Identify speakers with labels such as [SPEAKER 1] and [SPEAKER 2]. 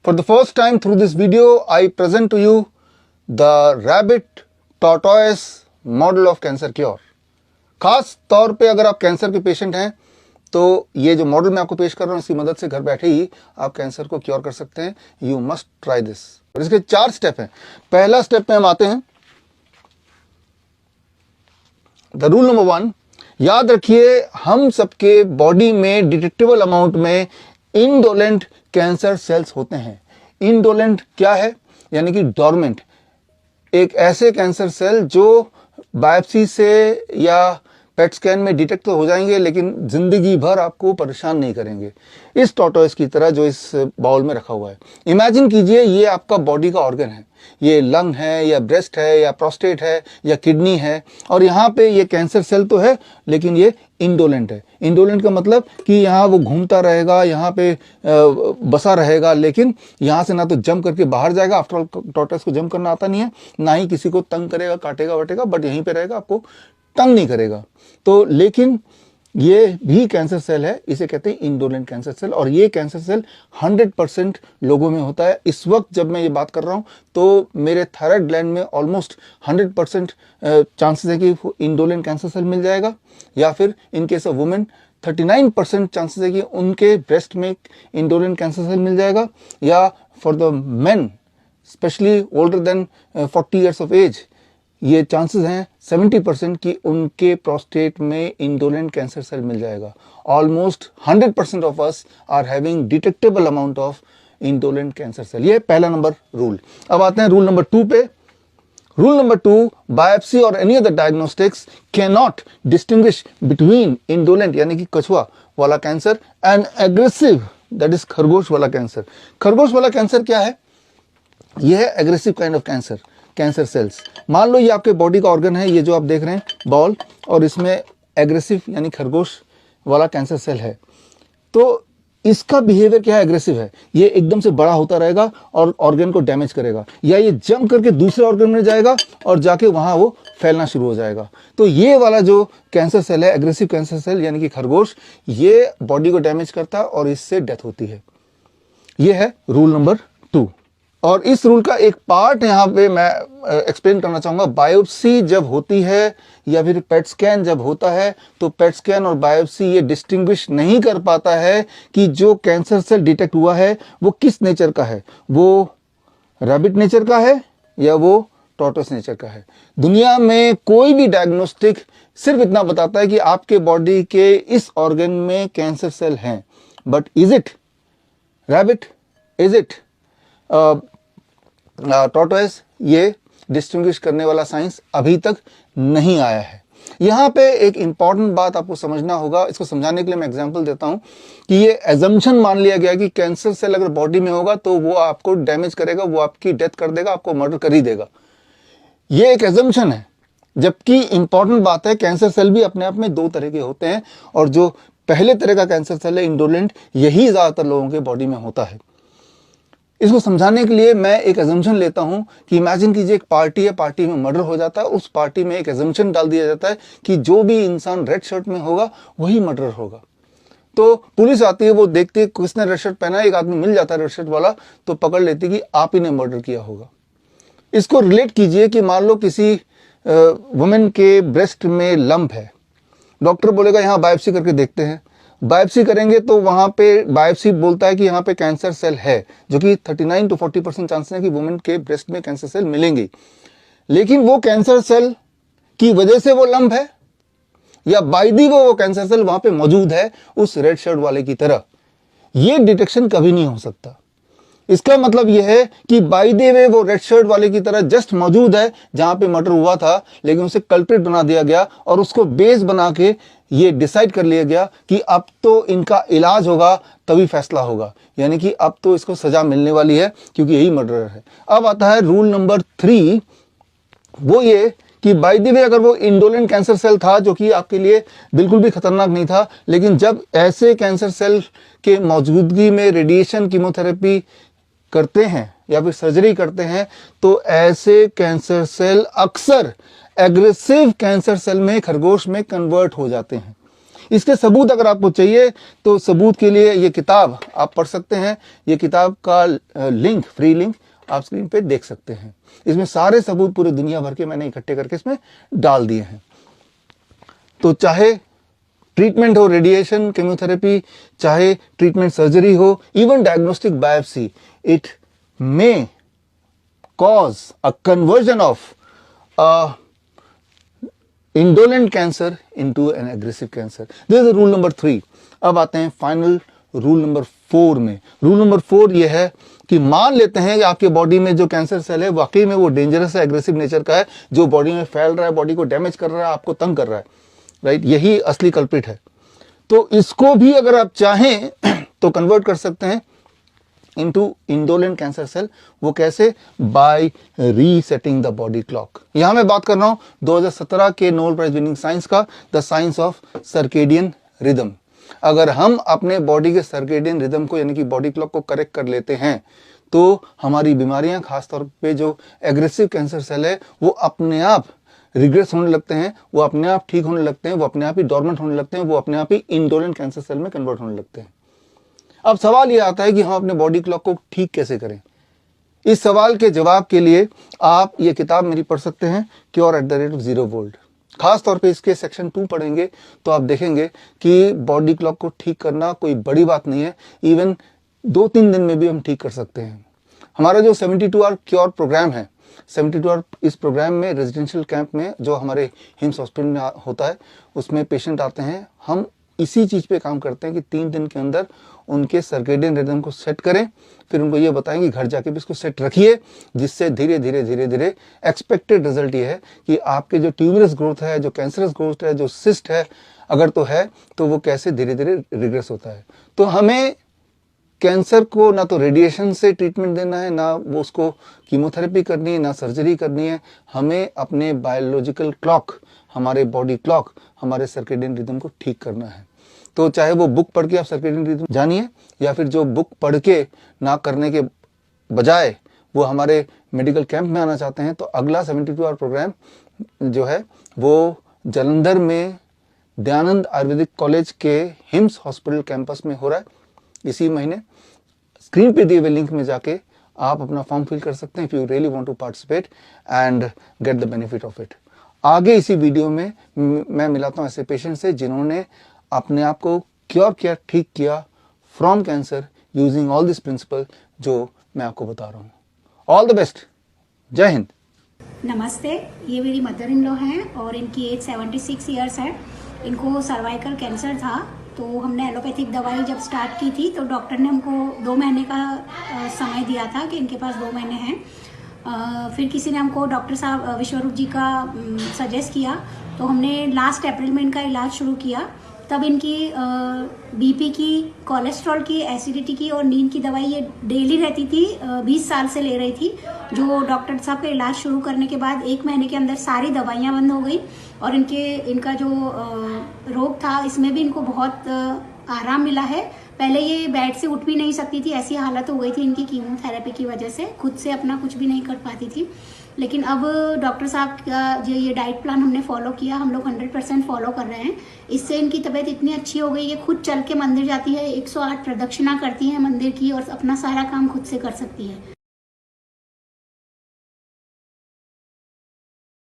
[SPEAKER 1] For the first time through this video, I present to you the rabbit tortoise model of cancer cure. खास तौर पे अगर आप cancer के patient हैं तो ये जो मॉडल मैं आपको पेश कर रहा हूँ इसकी मदद से घर बैठे ही आप कैंसर को क्योर कर सकते हैं. You must try this. और इसके 4 स्टेप हैं. पहला स्टेप में हम आते हैं द रूल नंबर 1. याद रखिए, हम सबके बॉडी में डिटेक्टेबल अमाउंट में इंडोलेंट कैंसर सेल्स होते हैं. इंडोलेंट क्या है? यानी कि डोरमेंट. एक ऐसे कैंसर सेल जो बायोप्सी से या पेट स्कैन में डिटेक्ट तो हो जाएंगे लेकिन जिंदगी भर आपको परेशान नहीं करेंगे. इस टॉर्टोइस की तरह जो इस बाउल में रखा हुआ है. इमेजिन कीजिए ये आपका बॉडी का ऑर्गन है. ये लंग है या ब्रेस्ट है या प्रोस्टेट है या किडनी है और यहाँ पे ये कैंसर सेल तो है लेकिन ये इंडोलेंट है. इंडोलेंट का मतलब कि यहाँ वो घूमता रहेगा, यहाँ पे बसा रहेगा, लेकिन यहाँ से ना तो जंप करके बाहर जाएगा. आफ्टर ऑल टॉर्टोइस को जंप करना आता नहीं है, ना ही किसी को तंग करेगा, काटेगा वटेगा, बट यहीं पे रहेगा, आपको तंग नहीं करेगा. तो लेकिन ये भी कैंसर सेल है. इसे कहते हैं इंडोलेंट कैंसर सेल. और ये कैंसर सेल 100% लोगों में होता है. इस वक्त जब मैं ये बात कर रहा हूँ तो मेरे थायराइड ग्लैंड में ऑलमोस्ट 100% चांसेस है कि इंडोलेंट कैंसर सेल मिल जाएगा. या फिर in case of women 39% chances है कि उनके ब्रेस्ट में इंडोलेंट कैंसर सेल मिल जाएगा. या for the men specially older than 40 years of age, ये चांसेस हैं 70% कि उनके प्रोस्टेट में इंडोलेंट कैंसर सेल मिल जाएगा. Almost 100% of us are having detectable amount of indolent cancer cell. ये पहला नंबर रूल. अब आते हैं रूल नंबर 2 पे. रूल नंबर 2, बायोप्सी और any other diagnostics can not distinguish between indolent यानी कि कछुआ वाला cancer and aggressive that is खरगोश वाला कैंसर. खरगोश वाला कैंसर क्या है? यह है aggressive kind of cancer cells. मान लो ये आपके बॉडी का ऑर्गन है, ये जो आप देख रहे हैं बॉल, और इसमें एग्रेसिव यानी खरगोश वाला कैंसर सेल है. तो इसका बिहेवियर क्या है? एग्रेसिव है. ये एकदम से बड़ा होता रहेगा और ऑर्गन को डैमेज करेगा, या ये जंप करके दूसरे ऑर्गन में जाएगा और जाके वहां वो फैलना शुरू हो जाएगा. तो ये वाला जो कैंसर सेल है, एग्रेसिव कैंसर सेल यानी कि खरगोश, ये बॉडी को डैमेज करता है और इससे डेथ होती है. ये है रूल नंबर 2. और इस रूल का एक पार्ट यहाँ पे मैं एक्सप्लेन करना चाहूँगा. बायोप्सी जब होती है या फिर पेट स्कैन जब होता है तो पेट स्कैन और बायोप्सी ये डिस्टिंग्विश नहीं कर पाता है कि जो कैंसर सेल डिटेक्ट हुआ है वो किस नेचर का है. वो रैबिट नेचर का है या वो टॉर्टोइस नेचर का है. दुनिया में कोई भी डायग्नोस्टिक सिर्फ इतना बताता है कि आपके बॉडी के इस ऑर्गन में कैंसर सेल हैं, but is it rabbit, is it tortoise, ये डिस्टिंग्विश करने वाला साइंस अभी तक नहीं आया है. यहाँ पे एक इंपॉर्टेंट बात आपको समझना होगा. इसको समझाने के लिए मैं एग्जांपल देता हूँ कि ये एजम्पशन मान लिया गया कि कैंसर सेल अगर बॉडी में होगा तो वो आपको डैमेज करेगा, वो आपकी डेथ कर देगा, आपको मर्डर कर ही देगा. ये एक एजम्पशन है. जबकि इंपॉर्टेंट बात है, कैंसर सेल भी अपने आप में 2 तरह के होते हैं और जो पहले तरह का कैंसर सेल है इंडोलेंट, यही ज्यादातर लोगों के बॉडी में होता है. इसको समझाने के लिए मैं एक एजम्पशन लेता हूं कि इमेजिन कीजिए एक पार्टी है, पार्टी में मर्डर हो जाता है. उस पार्टी में एक एजम्पशन डाल दिया जाता है कि जो भी इंसान रेड शर्ट में होगा वही मर्डर होगा. तो पुलिस आती है, वो देखती है किसने रेड शर्ट पहना है, एक आदमी मिल जाता है रेड शर्ट वाला, तो पकड़ लेती कि आप ही ने मर्डर किया होगा. इसको रिलेट कीजिए कि मान लो किसी वुमेन के ब्रेस्ट में लंप है. डॉक्टर बोलेगा यहाँ बायोप्सी करके देखते हैं. बायोप्सी करेंगे तो वहां पे बायोप्सी बोलता है कि यहाँ पे कैंसर सेल है, जो कि 39 to 40% चांसेस है कि वुमेन के ब्रेस्ट में कैंसर सेल मिलेंगे. लेकिन वो कैंसर सेल की वजह से वो लंप है या बाय दी वो कैंसर सेल वहां पे मौजूद है उस रेड शर्ट वाले की तरह, ये डिटेक्शन कभी नहीं हो सकता. इसका मतलब यह है कि बाय द वे वो रेड शर्ट वाले की तरह जस्ट मौजूद है जहां पे मर्डर हुआ था, लेकिन उसे कल्प्रिट बना दिया गया और उसको बेस बना के ये डिसाइड कर लिया गया कि अब तो इनका इलाज होगा तभी फैसला होगा, यानी कि अब तो इसको सजा मिलने वाली है क्योंकि यही मर्डरर है. अब आता है रूल नंबर 3. वो ये कि बाय द वे अगर वो इंडोलेंट कैंसर सेल था जो कि आपके लिए बिल्कुल भी खतरनाक नहीं था, लेकिन जब ऐसे कैंसर सेल के मौजूदगी में रेडिएशन कीमोथेरेपी करते हैं या फिर सर्जरी करते हैं तो ऐसे कैंसर सेल अक्सर एग्रेसिव कैंसर सेल में, खरगोश में कन्वर्ट हो जाते हैं. इसके सबूत अगर आपको चाहिए तो सबूत के लिए ये किताब आप पढ़ सकते हैं। ये किताब का लिंक, फ्री लिंक आप स्क्रीन पे देख सकते हैं। इसमें सारे सबूत पूरे दुनिया भर के मैंने इकट्ठे करके इसमें डाल दिए हैं। तो चाहे ट्रीटमेंट हो, रेडिएशन, केमोथेरेपी, चाहे ट्रीटमेंट सर्जरी हो, even diagnostic biopsy, it may cause a conversion of indolent cancer into an aggressive cancer. This is rule number 3. अब आते हैं फाइनल रूल नंबर 4 में। रूल नंबर 4 ये है कि मान लेते हैं कि आपके बॉडी में जो कैंसर सेल है वाकई में वो डेंजरस है, एग्रेसिव नेचर का है, जो बॉडी में फैल रहा है, बॉडी को डैमेज कर रहा है, आपको तंग कर रहा है, राइट? यही असली कल्प्रिट है। तो इसको भी अगर आप चाहें तो कन्वर्ट कर सकते हैं इनटू इंडोलेंट कैंसर सेल। वो कैसे? By resetting the body clock. यहां मैं बात कर रहा हूं 2017 के नोबेल प्राइज विनिंग साइंस का, the science of circadian rhythm. अगर हम अपने बॉडी के सर्केडियन रिदम को यानी कि बॉडी क्लॉक को करेक्ट कर लेते हैं तो हमारी बीमारियां, खासतौर पे जो एग्रेसिव कैंसर सेल है, वो अपने आप रिग्रेस होने लगते हैं, वो अपने आप ठीक होने लगते हैं, वो अपने आप ही डोरमेंट होने लगते हैं, वो अपने आप ही इंडोलेंट कैंसर सेल में कन्वर्ट होने लगते हैं। अब सवाल ये आता है कि हम अपने बॉडी क्लॉक को ठीक कैसे करें। इस सवाल के जवाब के लिए आप ये किताब मेरी पढ़ सकते हैं, cure at the rate of 0 volt. खास तौर पे इसके सेक्शन 2 पढ़ेंगे तो आप देखेंगे कि बॉडी क्लॉक को ठीक करना कोई बड़ी बात नहीं है। इवन 2-3 दिन में भी हम ठीक कर सकते हैं। हमारा जो 72 आवर क्योर प्रोग्राम है, 72 आवर, इस प्रोग्राम में रेजिडेंशियल कैंप में जो हमारे हिम्स हॉस्पिटल में होता है, उसमें पेशेंट आते हैं। हम इसी चीज पे काम करते हैं कि 3 दिन के अंदर उनके सर्केडियन रिदम को सेट करें, फिर उनको ये बताएं कि घर जाके भी इसको सेट रखिए, जिससे धीरे धीरे एक्सपेक्टेड रिजल्ट ये है कि आपके जो ट्यूमरस ग्रोथ है, जो कैंसरस ग्रोथ है, जो सिस्ट है अगर तो है, तो वो कैसे धीरे धीरे रिग्रेस होता है। तो हमें कैंसर को ना तो रेडिएशन से ट्रीटमेंट देना है, ना वो उसको कीमोथेरेपी करनी है, ना सर्जरी करनी है। हमें अपने बायोलॉजिकल क्लॉक, हमारे बॉडी क्लॉक, हमारे सर्केडियन रिदम को ठीक करना है। तो चाहे वो बुक पढ़ के आप सर्केडियन रिदम जानिए, या फिर जो बुक पढ़ के ना करने के बजाय वो हमारे मेडिकल कैंप में आना चाहते हैं, तो अगला 72 आवर प्रोग्राम जो है वो जालंधर में दयानंद आयुर्वेदिक कॉलेज के हिम्स हॉस्पिटल कैंपस में हो रहा है इसी महीने। स्क्रीन पे दिए हुए लिंक में जाके आप अपना फॉर्म फिल कर सकते हैं, if you really want to participate and get the benefit of it. आगे इसी वीडियो में मैं मिलाता हूं ऐसे पेशेंट से जिन्होंने अपने आप को क्योर किया, ठीक किया from cancer using all this principle जो मैं आपको बता रहा हूं। All the best. जय हिंद।
[SPEAKER 2] नमस्ते, ये मेरी मदर इन लॉ हैं और इनकी एज 76 ईयर्स है। इनको सर्वाइकल कैंसर था, तो हमने एलोपैथिक दवाई जब स्टार्ट की थी तो डॉक्टर ने हमको 2 महीने का समय दिया था कि इनके पास 2 महीने हैं। फिर किसी ने हमको डॉक्टर साहब विश्वरूप जी का सजेस्ट किया, तो हमने लास्ट अप्रैल में इनका इलाज शुरू किया। तब इनकी बीपी की, कोलेस्ट्रॉल की, एसिडिटी की और नींद की दवाई ये डेली रहती थी, 20 साल से ले रही थी। जो डॉक्टर साहब का इलाज शुरू करने के बाद 1 महीने के अंदर सारी दवाइयाँ बंद हो गई और इनका जो रोग था इसमें भी इनको बहुत आराम मिला है। पहले ये बेड से उठ भी नहीं सकती थी, ऐसी हालत हो गई थी इनकी कीमोथेरेपी की वजह से, खुद से अपना कुछ भी नहीं कर पाती थी। लेकिन अब डॉक्टर साहब का जो ये डाइट प्लान हमने फॉलो किया, हम लोग 100% फॉलो कर रहे हैं। इससे इनकी तबीयत इतनी अच्छी हो गई, ये खुद चल के मंदिर जाती है, 108 प्रदक्षिणा करती है मंदिर की और अपना सारा काम खुद से कर सकती है।